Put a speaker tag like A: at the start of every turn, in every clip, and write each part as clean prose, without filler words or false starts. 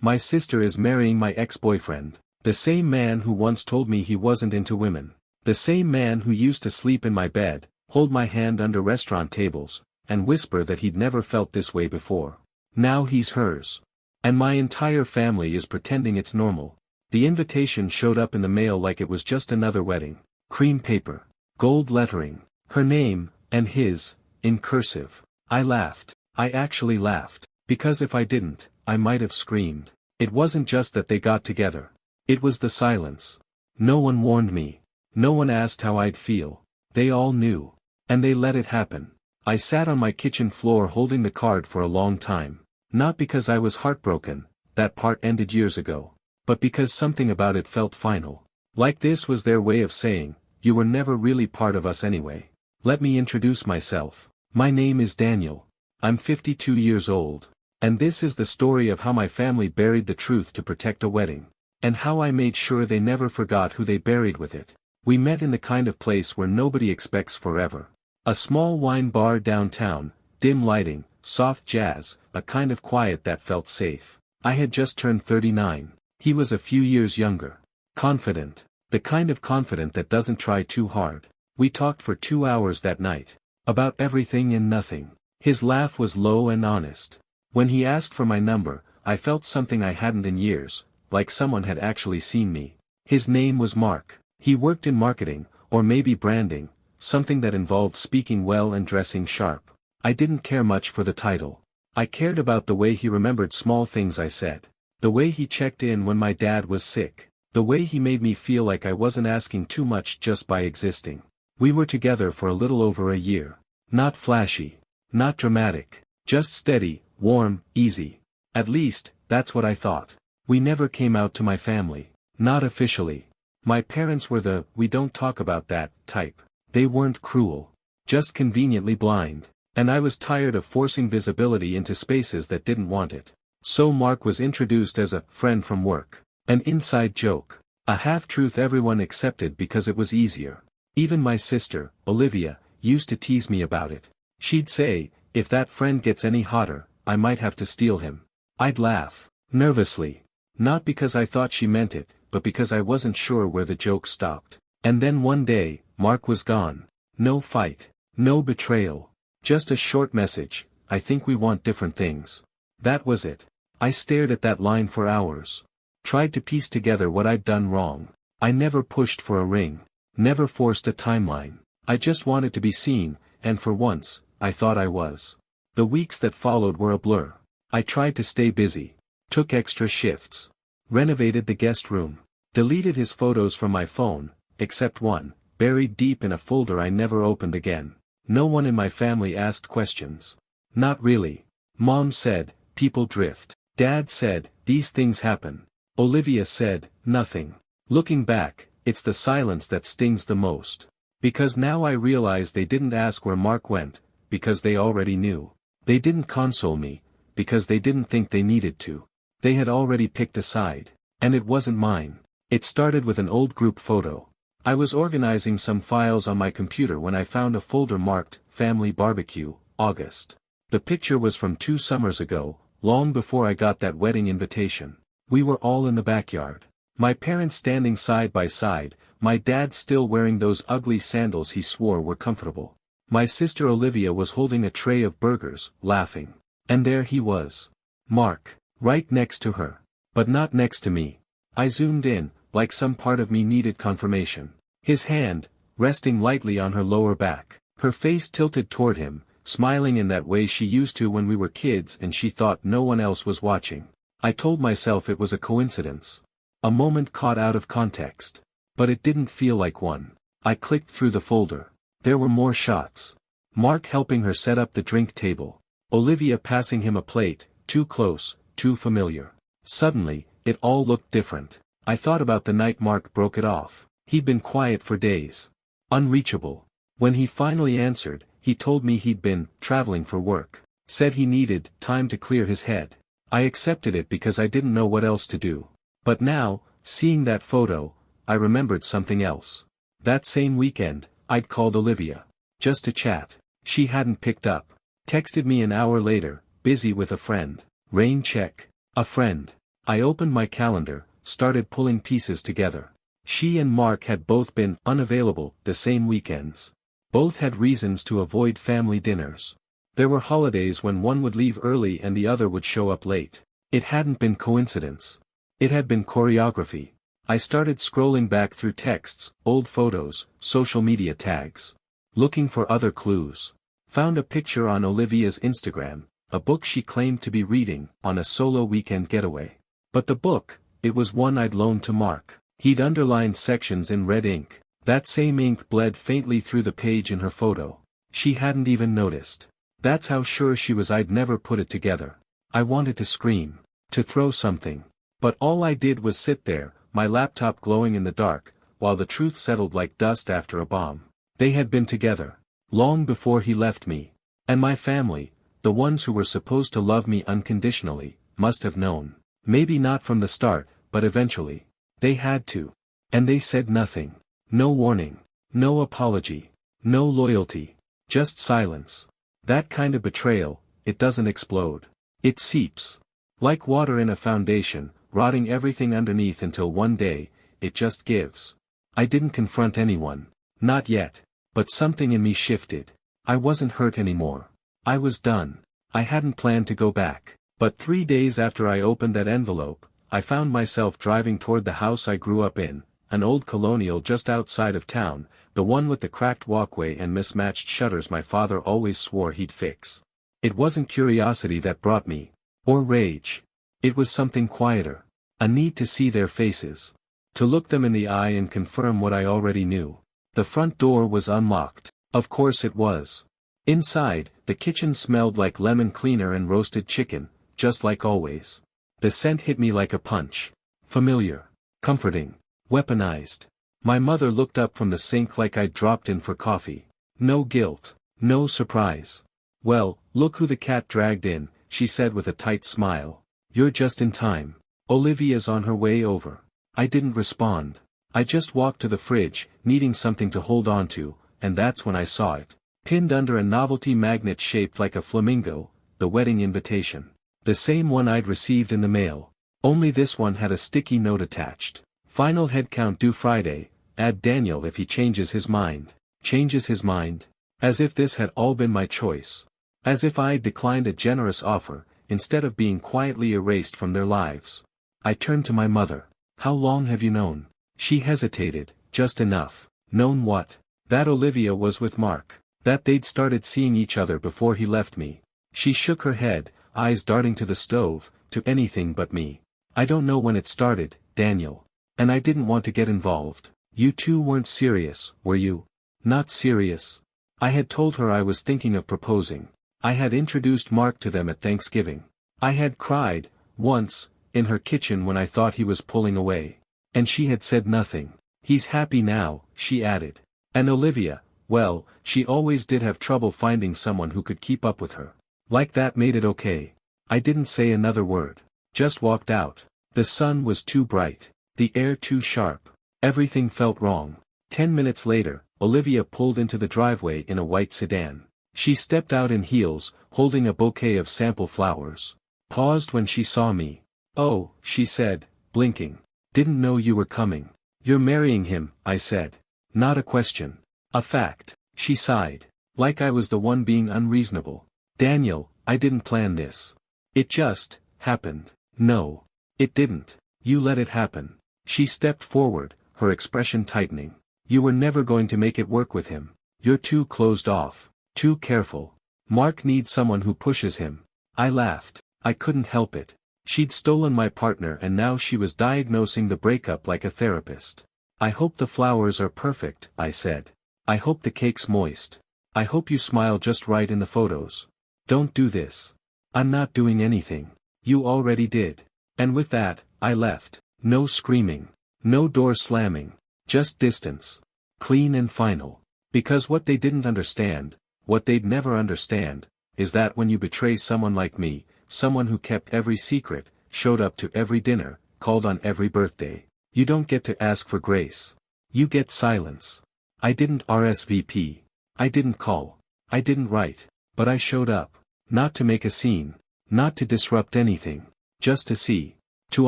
A: My sister is marrying my ex-boyfriend. The same man who once told me he wasn't into women. The same man who used to sleep in my bed, hold my hand under restaurant tables, and whisper that he'd never felt this way before. Now he's hers. And my entire family is pretending it's normal. The invitation showed up in the mail like it was just another wedding. Cream paper. Gold lettering. Her name, and his, in cursive. I laughed. I actually laughed. Because if I didn't, I might have screamed. It wasn't just that they got together. It was the silence. No one warned me. No one asked how I'd feel. They all knew. And they let it happen. I sat on my kitchen floor holding the card for a long time. Not because I was heartbroken, that part ended years ago. But because something about it felt final. Like this was their way of saying, you were never really part of us anyway. Let me introduce myself. My name is Daniel. I'm 52 years old. And this is the story of how my family buried the truth to protect a wedding. And how I made sure they never forgot who they buried with it. We met in the kind of place where nobody expects forever. A small wine bar downtown, dim lighting, soft jazz, a kind of quiet that felt safe. I had just turned 39. He was a few years younger. Confident. The kind of confident that doesn't try too hard. We talked for 2 hours that night. About everything and nothing. His laugh was low and honest. When he asked for my number, I felt something I hadn't in years, like someone had actually seen me. His name was Mark. He worked in marketing, or maybe branding, something that involved speaking well and dressing sharp. I didn't care much for the title. I cared about the way he remembered small things I said. The way he checked in when my dad was sick. The way he made me feel like I wasn't asking too much just by existing. We were together for a little over a year. Not flashy. Not dramatic. Just steady, warm, easy. At least, that's what I thought. We never came out to my family. Not officially. My parents were the "we don't talk about that" type. They weren't cruel. Just conveniently blind. And I was tired of forcing visibility into spaces that didn't want it. So Mark was introduced as a friend from work. An inside joke. A half-truth everyone accepted because it was easier. Even my sister, Olivia, used to tease me about it. She'd say, if that friend gets any hotter, I might have to steal him. I'd laugh. Nervously. Not because I thought she meant it, but because I wasn't sure where the joke stopped. And then one day, Mark was gone. No fight. No betrayal. Just a short message, I think we want different things. That was it. I stared at that line for hours. Tried to piece together what I'd done wrong. I never pushed for a ring. Never forced a timeline. I just wanted to be seen, and for once, I thought I was. The weeks that followed were a blur. I tried to stay busy. Took extra shifts. Renovated the guest room. Deleted his photos from my phone, except one, buried deep in a folder I never opened again. No one in my family asked questions. Not really. Mom said, people drift. Dad said, these things happen. Olivia said, nothing. Looking back, it's the silence that stings the most. Because now I realize they didn't ask where Mark went, because they already knew. They didn't console me, because they didn't think they needed to. They had already picked a side. And it wasn't mine. It started with an old group photo. I was organizing some files on my computer when I found a folder marked, Family Barbecue, August. The picture was from 2 summers ago, long before I got that wedding invitation. We were all in the backyard. My parents standing side by side, my dad still wearing those ugly sandals he swore were comfortable. My sister Olivia was holding a tray of burgers, laughing. And there he was. Mark. Right next to her. But not next to me. I zoomed in, like some part of me needed confirmation. His hand, resting lightly on her lower back. Her face tilted toward him, smiling in that way she used to when we were kids and she thought no one else was watching. I told myself it was a coincidence. A moment caught out of context. But it didn't feel like one. I clicked through the folder. There were more shots. Mark helping her set up the drink table. Olivia passing him a plate, too close, too familiar. Suddenly, it all looked different. I thought about the night Mark broke it off. He'd been quiet for days. Unreachable. When he finally answered, he told me he'd been traveling for work. Said he needed time to clear his head. I accepted it because I didn't know what else to do. But now, seeing that photo, I remembered something else. That same weekend, I'd called Olivia. Just to chat. She hadn't picked up. Texted me an hour later, busy with a friend. Rain check. A friend. I opened my calendar, started pulling pieces together. She and Mark had both been unavailable the same weekends. Both had reasons to avoid family dinners. There were holidays when one would leave early and the other would show up late. It hadn't been coincidence. It had been choreography. I started scrolling back through texts, old photos, social media tags. Looking for other clues. Found a picture on Olivia's Instagram, a book she claimed to be reading, on a solo weekend getaway. But the book, it was one I'd loaned to Mark. He'd underlined sections in red ink. That same ink bled faintly through the page in her photo. She hadn't even noticed. That's how sure she was I'd never put it together. I wanted to scream. To throw something. But all I did was sit there, my laptop glowing in the dark, while the truth settled like dust after a bomb. They had been together. Long before he left me. And my family, the ones who were supposed to love me unconditionally, must have known. Maybe not from the start, but eventually. They had to. And they said nothing. No warning. No apology. No loyalty. Just silence. That kind of betrayal, it doesn't explode. It seeps. Like water in a foundation, rotting everything underneath until one day, it just gives. I didn't confront anyone. Not yet. But something in me shifted. I wasn't hurt anymore. I was done. I hadn't planned to go back. But 3 days after I opened that envelope, I found myself driving toward the house I grew up in, an old colonial just outside of town, the one with the cracked walkway and mismatched shutters my father always swore he'd fix. It wasn't curiosity that brought me. Or rage. It was something quieter. A need to see their faces. To look them in the eye and confirm what I already knew. The front door was unlocked. Of course it was. Inside, the kitchen smelled like lemon cleaner and roasted chicken, just like always. The scent hit me like a punch. Familiar. Comforting. Weaponized. My mother looked up from the sink like I'd dropped in for coffee. No guilt. No surprise. Well, look who the cat dragged in, she said with a tight smile. You're just in time. Olivia's on her way over. I didn't respond. I just walked to the fridge, needing something to hold on to, and that's when I saw it. Pinned under a novelty magnet shaped like a flamingo, the wedding invitation. The same one I'd received in the mail. Only this one had a sticky note attached. Final head count due Friday, add Daniel if he changes his mind. Changes his mind? As if this had all been my choice. As if I'd declined a generous offer, instead of being quietly erased from their lives. I turned to my mother. How long have you known? She hesitated, just enough. Known what? That Olivia was with Mark. That they'd started seeing each other before he left me. She shook her head, eyes darting to the stove, to anything but me. I don't know when it started, Daniel. And I didn't want to get involved. You two weren't serious, were you? Not serious. I had told her I was thinking of proposing. I had introduced Mark to them at Thanksgiving. I had cried, once, in her kitchen when I thought he was pulling away. And she had said nothing. He's happy now, she added. And Olivia, well, she always did have trouble finding someone who could keep up with her. Like that made it okay. I didn't say another word. Just walked out. The sun was too bright. The air too sharp. Everything felt wrong. 10 minutes later, Olivia pulled into the driveway in a white sedan. She stepped out in heels, holding a bouquet of sample flowers. Paused when she saw me. Oh, she said, blinking. Didn't know you were coming. You're marrying him, I said. Not a question. A fact. She sighed. Like I was the one being unreasonable. Daniel, I didn't plan this. It just happened. No. It didn't. You let it happen. She stepped forward, her expression tightening. You were never going to make it work with him. You're too closed off. Too careful. Mark needs someone who pushes him. I laughed. I couldn't help it. She'd stolen my partner and now she was diagnosing the breakup like a therapist. I hope the flowers are perfect, I said. I hope the cake's moist. I hope you smile just right in the photos. Don't do this. I'm not doing anything. You already did. And with that, I left. No screaming. No door slamming. Just distance. Clean and final. Because what they didn't understand, what they'd never understand, is that when you betray someone like me, someone who kept every secret, showed up to every dinner, called on every birthday, you don't get to ask for grace. You get silence. I didn't RSVP. I didn't call. I didn't write. But I showed up. Not to make a scene. Not to disrupt anything. Just to see. To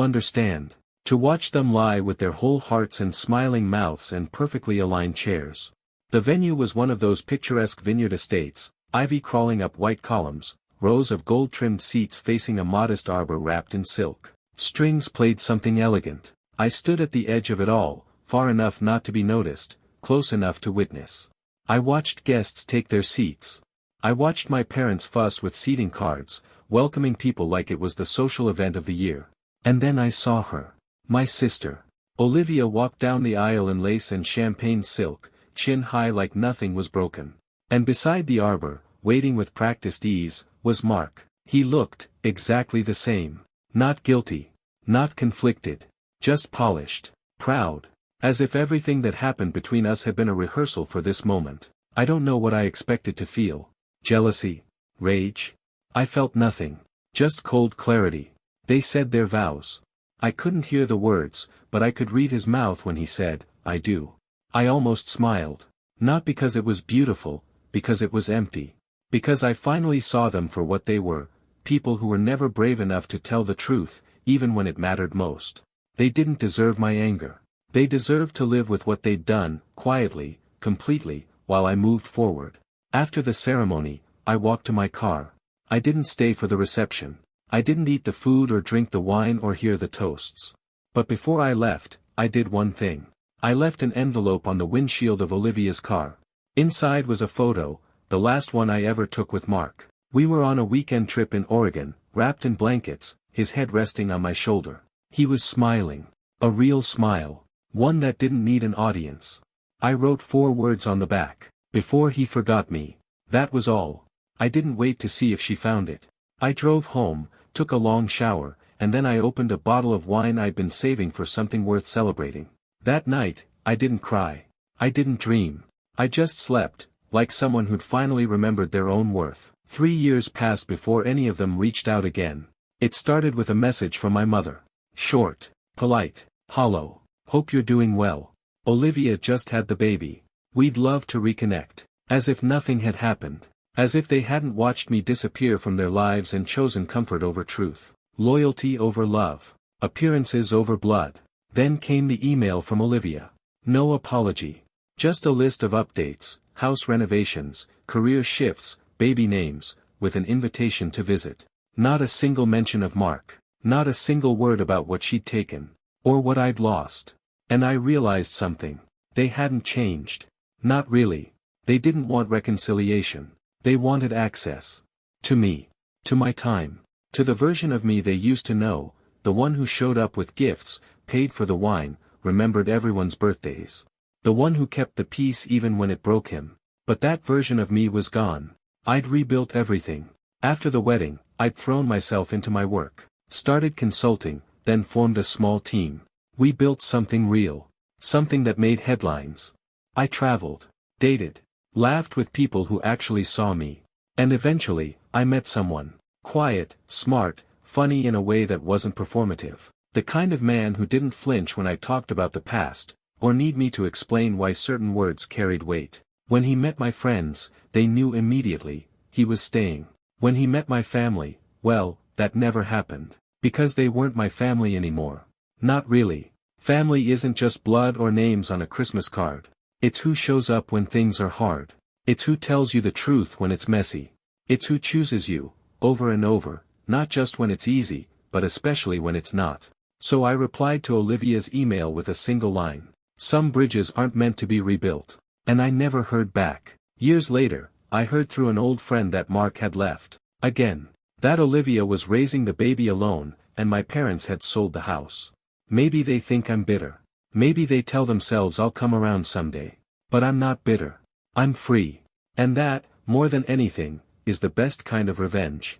A: understand. To watch them lie with their whole hearts and smiling mouths and perfectly aligned chairs. The venue was one of those picturesque vineyard estates, ivy crawling up white columns, rows of gold-trimmed seats facing a modest arbor wrapped in silk. Strings played something elegant. I stood at the edge of it all, far enough not to be noticed, close enough to witness. I watched guests take their seats. I watched my parents fuss with seating cards, welcoming people like it was the social event of the year. And then I saw her. My sister. Olivia walked down the aisle in lace and champagne silk, chin high like nothing was broken. And beside the arbor, waiting with practiced ease, was Mark. He looked exactly the same. Not guilty. Not conflicted. Just polished. Proud. As if everything that happened between us had been a rehearsal for this moment. I don't know what I expected to feel. Jealousy? Rage? I felt nothing. Just cold clarity. They said their vows. I couldn't hear the words, but I could read his mouth when he said, "I do." I almost smiled. Not because it was beautiful, because it was empty. Because I finally saw them for what they were, people who were never brave enough to tell the truth, even when it mattered most. They didn't deserve my anger. They deserved to live with what they'd done, quietly, completely, while I moved forward. After the ceremony, I walked to my car. I didn't stay for the reception. I didn't eat the food or drink the wine or hear the toasts. But before I left, I did one thing. I left an envelope on the windshield of Olivia's car. Inside was a photo, the last one I ever took with Mark. We were on a weekend trip in Oregon, wrapped in blankets, his head resting on my shoulder. He was smiling. A real smile. One that didn't need an audience. I wrote 4 words on the back. Before he forgot me. That was all. I didn't wait to see if she found it. I drove home, took a long shower, and then I opened a bottle of wine I'd been saving for something worth celebrating. That night, I didn't cry. I didn't dream. I just slept, like someone who'd finally remembered their own worth. 3 years passed before any of them reached out again. It started with a message from my mother. Short, polite, hollow. Hope you're doing well. Olivia just had the baby. We'd love to reconnect. As if nothing had happened. As if they hadn't watched me disappear from their lives and chosen comfort over truth. Loyalty over love. Appearances over blood. Then came the email from Olivia. No apology. Just a list of updates, house renovations, career shifts, baby names, with an invitation to visit. Not a single mention of Mark. Not a single word about what she'd taken. Or what I'd lost. And I realized something. They hadn't changed. Not really. They didn't want reconciliation. They wanted access. To me. To my time. To the version of me they used to know, the one who showed up with gifts, paid for the wine, remembered everyone's birthdays. The one who kept the peace even when it broke him. But that version of me was gone. I'd rebuilt everything. After the wedding, I'd thrown myself into my work. Started consulting, then formed a small team. We built something real. Something that made headlines. I traveled. Dated. Laughed with people who actually saw me. And eventually, I met someone. Quiet, smart, funny in a way that wasn't performative. The kind of man who didn't flinch when I talked about the past, or need me to explain why certain words carried weight. When he met my friends, they knew immediately, he was staying. When he met my family, well, that never happened. Because they weren't my family anymore. Not really. Family isn't just blood or names on a Christmas card. It's who shows up when things are hard. It's who tells you the truth when it's messy. It's who chooses you, over and over, not just when it's easy, but especially when it's not. So I replied to Olivia's email with a single line. Some bridges aren't meant to be rebuilt. And I never heard back. Years later, I heard through an old friend that Mark had left. Again. That Olivia was raising the baby alone, and my parents had sold the house. Maybe they think I'm bitter. Maybe they tell themselves I'll come around someday. But I'm not bitter. I'm free. And that, more than anything, is the best kind of revenge.